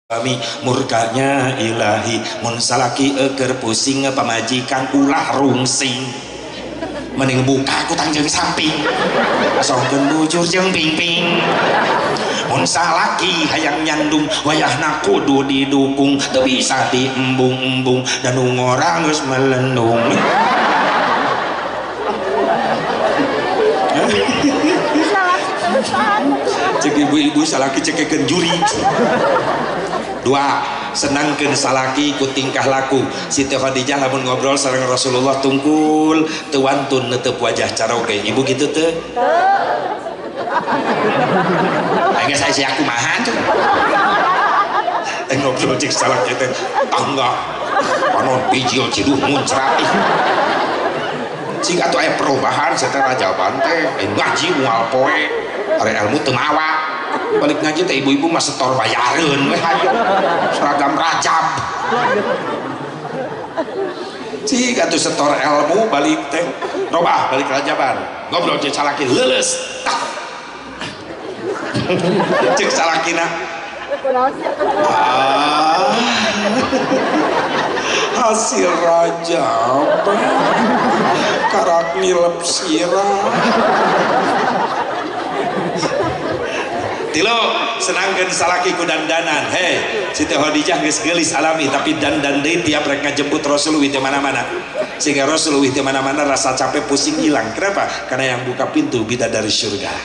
kami murkanya ilahi mun salaki eker pusing pamajikan ulah rungsing mending buka ku tangjeng samping asongkeun bujur jeung pingping mun salaki hayang nyandung wayahna kudu didukung teu bisa diembung-embung dan ngorang geus melendung cek ibu-ibu salaki cekekeun juri. Dua, senangkeun salaki ku tingkah laku Siti Khadijah lamun ngobrol sareng Rasulullah tungkul teu wantun neuteub wajah caroge ibu kitu teu aing saya sia kumaha tuh ngobrol cek salaki teh tangga panon bijil ciduh muncrat cing atuh aya perubahan satara jawaban teh ngaji moal poe are ilmu teu mawa balik ngaji teh ibu-ibu mah setor bayareun we hayo seragam rajab cing atuh setor ilmu balik teh robah balik rajaban ngobrol cek salaki leuleus cek salakina hasil rajab karak nilep sirah tilo senangkeun salaki ku dandanan hei Siti Khadijah geus geulis alami tapi dandan deui tiap rek ngajemput Rasulullah di mana-mana sehingga Rasulullah di mana-mana rasa capek pusing hilang. Kenapa? Karena yang buka pintu bidadari surga.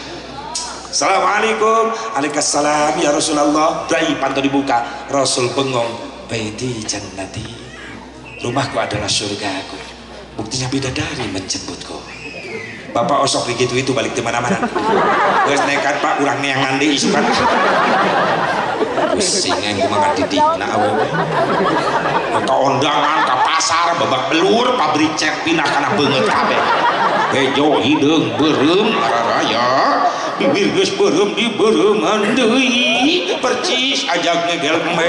Assalamualaikum. Waalaikumsalam ya Rasulullah. Dai pantu dibuka. Rasul bengong. Baiti jannati. Rumahku adalah surgaku. Buktinya bidadari menjemputku. Bapak osok begitu itu balik di mana-mana. Geus nekat Pak urang neangan deui isukan. Pusing engku mah didikna awewe. Ka ondangan ka pasar babak belur pabrik cek pindah kana beungeut kabeh. Hejo hideung beureum araraya. Bibir geus beureum di beureuman deui. Percis ajak ngegel embe.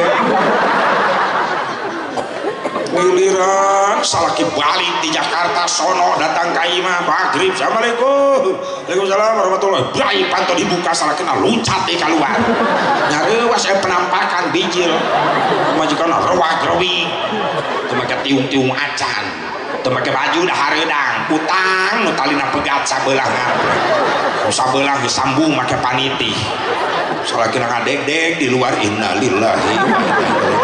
Giliran salaki balik di Jakarta sono datang ka imah maghrib assalamualaikum waalaikumsalam warahmatullahi wabarakatuh panto dibuka salakina luncat di keluar nyareuwas penampakan bijil majikan rewag-rewi teu make tiung-tiung acan teu make baju dah hareudang utang nu talina pegat sabelah ngabre sabelah disambung make paniti salakina ngadeg-deg di luar innalillahi wa inna ilaihi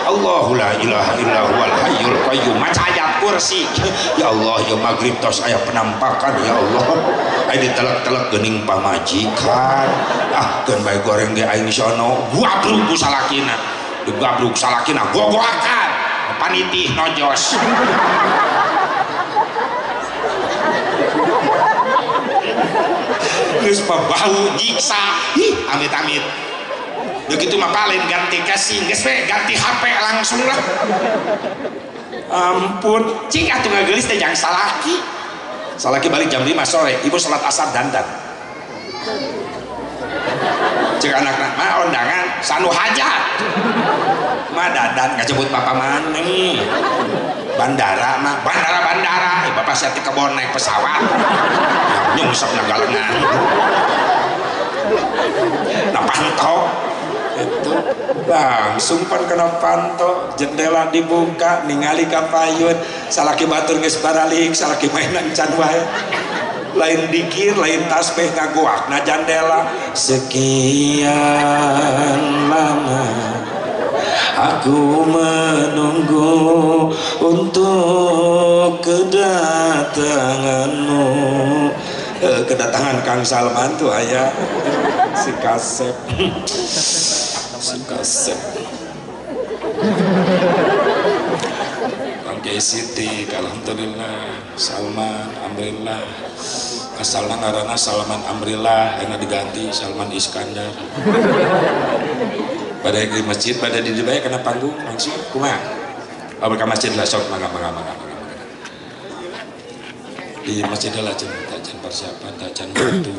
Allahu la ilaha illa huwal hayyul qayyum maca ayat kursi ya Allah ya maghrib tos aya penampakan ya Allah aya ditelek-telek geuning pamajikan keun bae goreng di aing sono gabruk ku salakina digabruk salakina gogoakan panitih nojos geus bau nyiksa amit-amit begitu mah paling ganti casing geus we ganti HP langsung lah ampun cing atuh ngageulis teh jang salaki balik jam 5 sore ibu salat asar dandan cek anak-anak mah undangan sanu hajat mah dandan ngajemput papa maneh bandara bapak saya ti kebon naik pesawat nyungsep nagalengan nah panto itu langsung pan kena panto jendela dibuka ningali ka payun salaki batur geus baralik salaki mainan can wae lain dikir lain tasbih ngagoakna jendela sekian lama aku menunggu untuk kedatanganmu kedatangan Kang Salman tuh ayah si kasep Kang Siti alhamdulillah Salman alhamdulillah asalna ngaranna Salman alhamdulillah enak diganti Salman Iskandar pada di masjid pada di dibayar kena panggung langsung kumaha abal ka masjid lah sok mangga di masjid lah tajan persiapan tajan waktu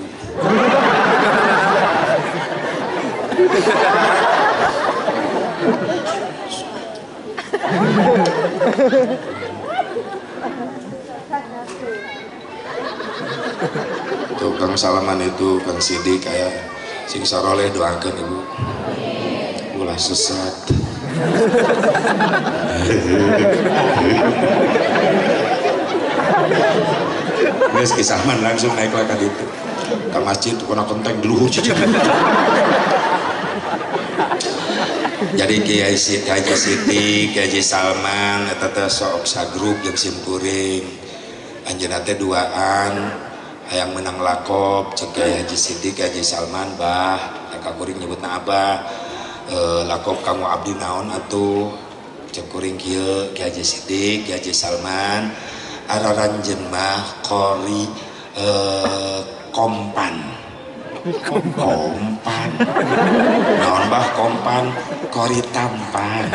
tuh Kang Salaman itu Kang Sidik kayak sing saroleh doakeun ibu ulah sesat. Geus kisah man langsung naik lah ka ditu. Ka masjid kuna kenteng dulu. Jadi Kiai Haji Siti, Kiai Haji Salman eta teh sok sagrup jeung simkuring. Anjeunna teh duaan hayang menang lakop cek Kiai Haji Siti, Kiai Haji Salman, bah eka kuring nyebutna Abah. Lakop kamu abdi naon atuh cek kuring kieu Kiai Haji Siti, Kiai Haji Salman. Araranjeun mah qori kompan. Kompan naon bah kompan kori tampan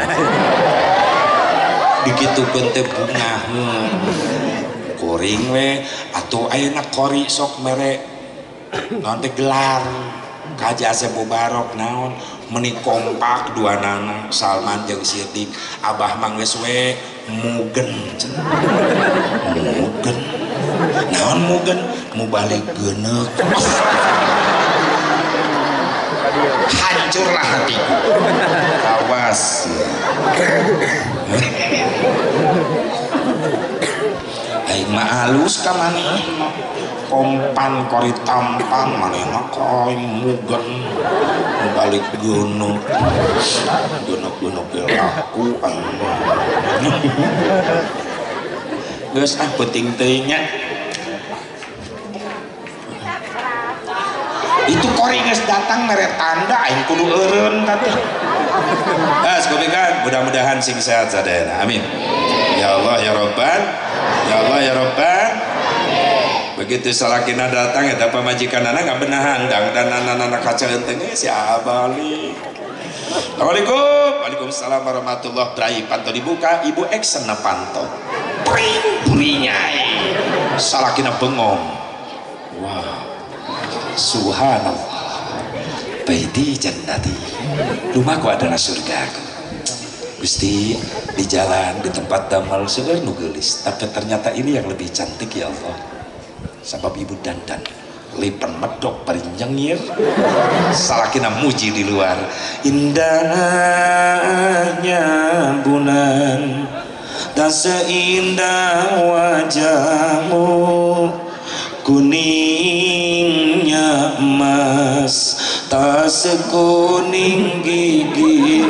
digitukeun teh bungaheun kuring we atuh ayeuna kori sok mere naon teh gelar kaja sebubarok naon meni kompak duanana Salman jeung Sidik Abah mah geus we mugen mugen naon mugen mubalik geuneuk hancurlah hatiku awas aing mah alus ka maneh kompan kori tampang manehna ka aing mugen balik gunung laku aing geus penting teuing nya itu koringes datang mere tanda aing kudu eureun teh. Sekopikan mudah-mudahan sing sehat sadayana. Amin. Ya Allah ya Rabban. Ya Allah ya Rabban. Begitu salakina datang eta pamajikanana ngabenahan dang dan anak-anak kacaeun teh si abali. Assalamualaikum. Waalaikumsalam warahmatullahi wabarakatuh. Panto dibuka Ibu X na panto. Pring-pringnya. Salakina bengong. Wow. Subhanallah baiti jannati rumahku adalah surgaku Gusti di jalan di tempat damel sudah nugelis tapi ternyata ini yang lebih cantik ya Allah sebab ibu dandan lipen medok paling nyengir salakina muji di luar indahnya bulan tak seindah wajahmu kuningnya emas tak sekuning gigi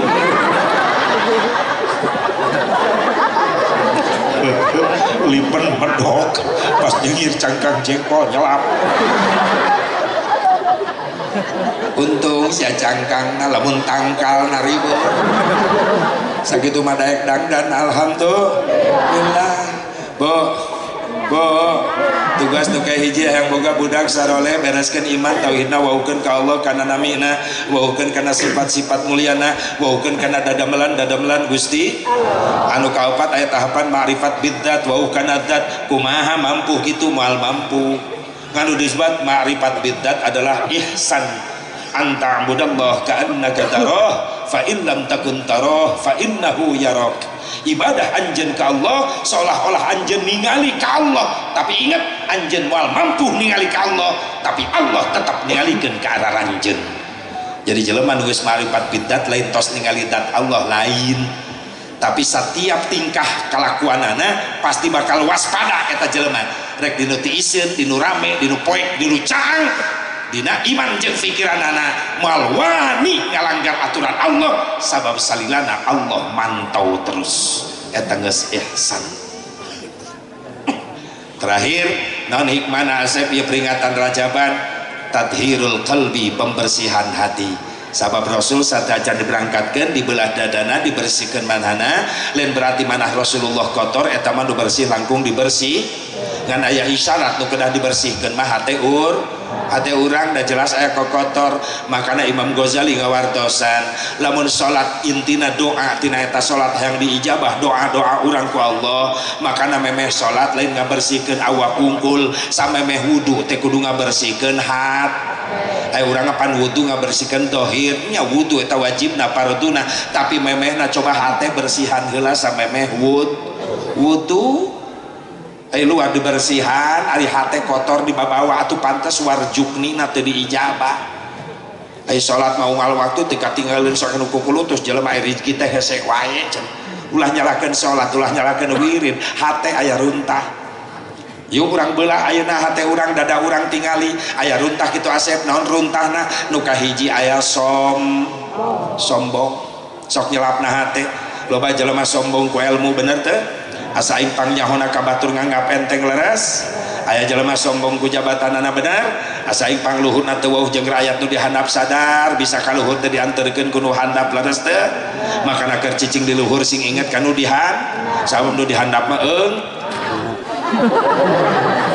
lipen medok pas nyengir cangkang jengkol nyelap untung si cangkang lamun tangkal naribu sakitu mah daek dangdan alhamdulillah bo tugas nu kayak hiji yang boga budak saroleh bereskeun iman tauhidna waukeun ka Allah kana namina waukeun kana sifat-sifat mulyana waukeun kana dadamelan Gusti anu kaopat aya tahapan ma'rifat bidzat wau kana zat kumaha mampu kitu moal mampu nganu disebut ma'rifat bidzat adalah ihsan anta budallah ka'annaka tarah fa in lam takun tarah fa innahu yarak ibadah anjeun ka Allah seolah-olah anjeun ningali ka Allah tapi ingat anjeun moal mampu ningali ka Allah tapi Allah tetap ningalikeun ka arah anjeun jadi jelema nu geus ma'rifat bidzat lain tos ningali zat Allah lain tapi setiap tingkah kalakuanana pasti bakal waspada eta jelema rek dinu tiiseun dinu rame dinu poek dinu caang dina iman jeung pikiranana moal wani ngalanggar aturan Allah sabab salilana Allah mantau terus eta geus ihsan. Terakhir naon hikmana Asep ya peringatan Rajaban tathirul qalbi pembersihan hati sabab Rasul sadajan diberangkatkeun dibelah dadana dibersihkeun manhana lain berarti manah Rasulullah kotor eta mah nu bersih langkung dibersih ngan aya isyarat nu kedah dibersihkeun mah hate urang da jelas aya kotor makana Imam Ghazali ngawartosan lamun salat intina doa tina eta salat hayang diijabah doa-doa urang ku Allah makana memeh salat lain ngabersihkeun awak wungkul samemeh wudu teh kudu ngabersihkeun hat aya urang pan wudu ngabersihkeun zahir nya wudu eta wajibna farduna tapi memehna coba hate bersihan heula samemeh wudu ay luar dibersihan ari hate kotor dibawa atuh pantes warjuknina teu diijabah Ai salat mau ngal waktu tika tinggalin sok nu kukulu terus jelema iri kita hese wae ulah nyalakeun salat ulah nyalakeun wirid hate aya runtah yuk urang beula ayeuna hate urang dada urang tingali aya runtah kitu Asep naon runtahna nu kahiji aya sombong sok nyelapna hate loba jelema sombong ku ilmu bener teu asa impang nyahona ka batur nganggap enteng leres aya jelema sombong ku jabatanana bener asa impang luhurna teu weuh jeung rakyat nu dihandap sadar bisa ka luhur teu dianterkeun ku nu handap leres teu makana keur cicing di luhur sing inget ka nu sabab nu dihandap mah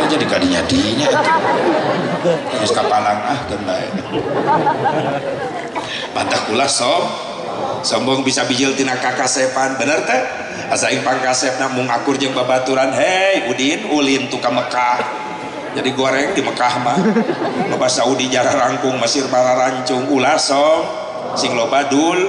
jadi kadinya dinya geus kapalang keun bae bantah kula sombong bisa bijil tina kakasepan bener teh asa impang kasepna mung akur jeung babaturan hei Udin ulin tu ka Mekah jadi goreng di Mekah mah loba Saudi jara rangkung Mesir bararancung ulah sing loba dul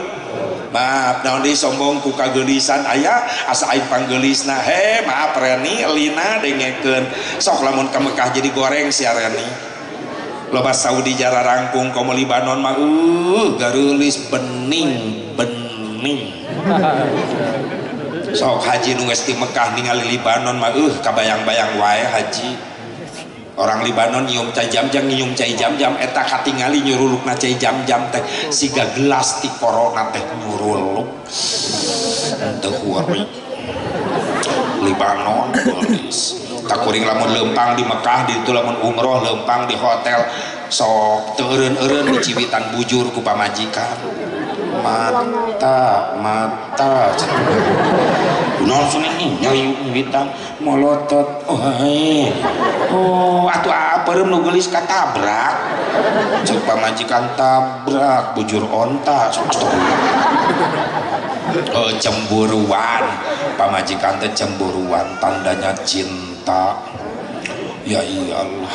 maaf naon deui sombong ku kageulisan aya asa aing panggelisna he maaf Reni lina dengekeun sok lamun ka Mekah jadi goreng sia Reni loba Saudi jara rangkung komo Libanon mah gareulis bening sok haji nu geus di Mekah ningali Libanon mah kabayang-bayang wae haji orang Libanon nyium cai jam-jam nyium cai jam-jam eta katingali nyurulukna cai jam-jam teh siga gelas ti corona teh nyuruluk teu huari Libanon geus tak kuring lamun leumpang di Mekah di itu lamun umroh leumpang di hotel sok teu eureun-eureun di ciwitan bujur ku pamajikan mata non suni nyayu witan molotot atuh apeurem nu geulis katabrak ceuk pamajikan tabrak bujur onta cemburuan pamajikan teh cemburuan tandanya cinta ya iya Allah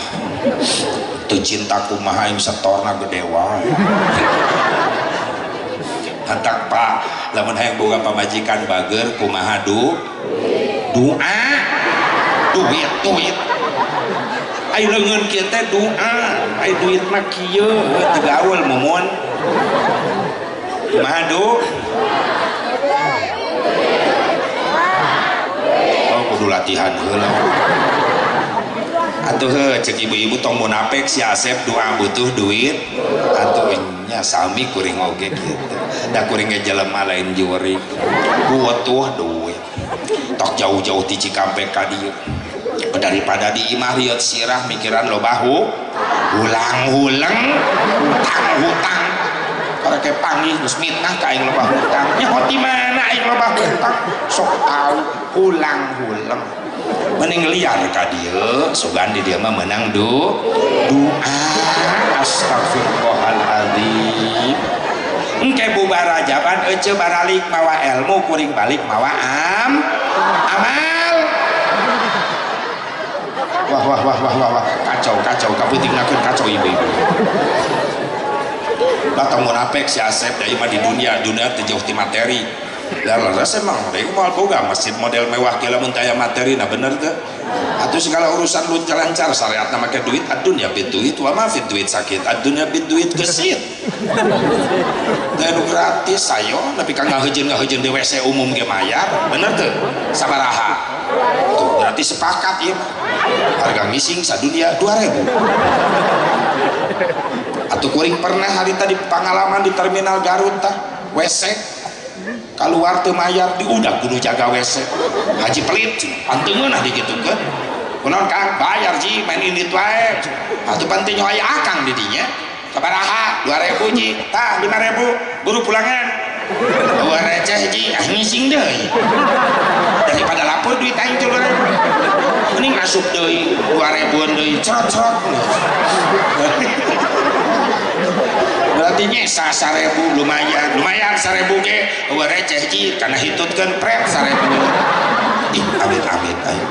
teu cinta kumaha aing setorna gede wae hantak Pak lamun hayang boga pamajikan bager kumaha doa duit ai leungeun kieu teh doa ai duit mah kieu teu gaul mumun kumaha kudu latihan heula atuh cek ibu-ibu tong munafik si Asep doa butuh duit atuh nya sami kuring oge kitu da kuring ge jelema lain jurig butuh duit tok jauh-jauh ti Cikampek ka dieu daripada di imah riot sirah mikiran lo bahu ulang-ulang hutang karek panggih geus mitnah ka aing loba hutang nya hoti mana aing loba hutang sok tau ulang-ulang mending liar ka dieu sugan di dieu mah meunang doa astagfirullahaladzim engke bubar ajaban ece baralik mawa ilmu kuring balik mawa amal wah kacau kaputingnakeun kacau ibu-ibu datang munafik si Asep da imah di dunia teu jauh ti materi laras emang mereka mau boga masjid model mewah kila muntaya materi nah bener teu atuh segala urusan lancar syariatna make duit adunya bid duit wa ma fid duit sakit adunya bid duit gesit teu gratis sayo tapi kang ngaheujeun di WC umum ge mayar bener teu sabaraha tuh berarti sepakat ieu harga ngising sadunia 2000 atuh kuring pernah hari tadi pengalaman di terminal Garut tah WC keluar teu mayar diudag kudu jaga WC haji pelit panteungeun nah digitukeun kunaon Kang bayar ji main indit wae atuh penting aya akang di dinya sabaraha 2000 ji tah 5000 buru pulangan bawa receh ji ngising deui daripada lapor duit aing 2000 mending asup deui 2000-an deui cerot-cerot berarti nyesa 1000 lumayan 1000 ge eueuh receh ji kana hitutkeun pret 1000 amit ayo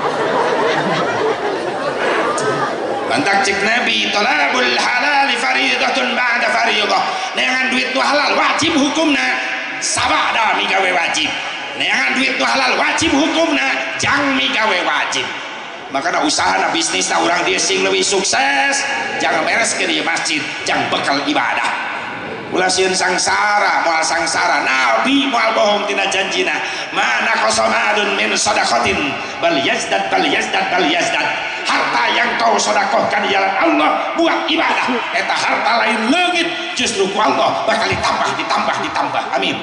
bantak cik Nabi talabul halal fariidatun ba'da fariidah neangan duit nu halal wajib hukumna sabada migawe wajib neangan duit nu halal wajib hukumna jang migawe wajib makanya usaha na bisnis na orang dia sing lebih sukses jangan beres ke di masjid jangan bekal ibadah ulah sieun sangsara moal sangsara nabi moal bohong tina janjina mana qasamadun min sadaqatin bal yazdad harta yang kau sedekahkan di jalan Allah buat ibadah eta harta lain leungit justru ku Allah bakal ditambah amin.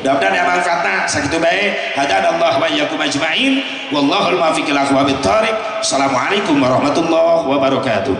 Mudah-mudahan ya manfaatna sakitu bae hadanallahu wa iyyakum ajmain wallahul muwaffiq ila aqwamit thoriq. Assalamualaikum warahmatullahi wabarakatuh.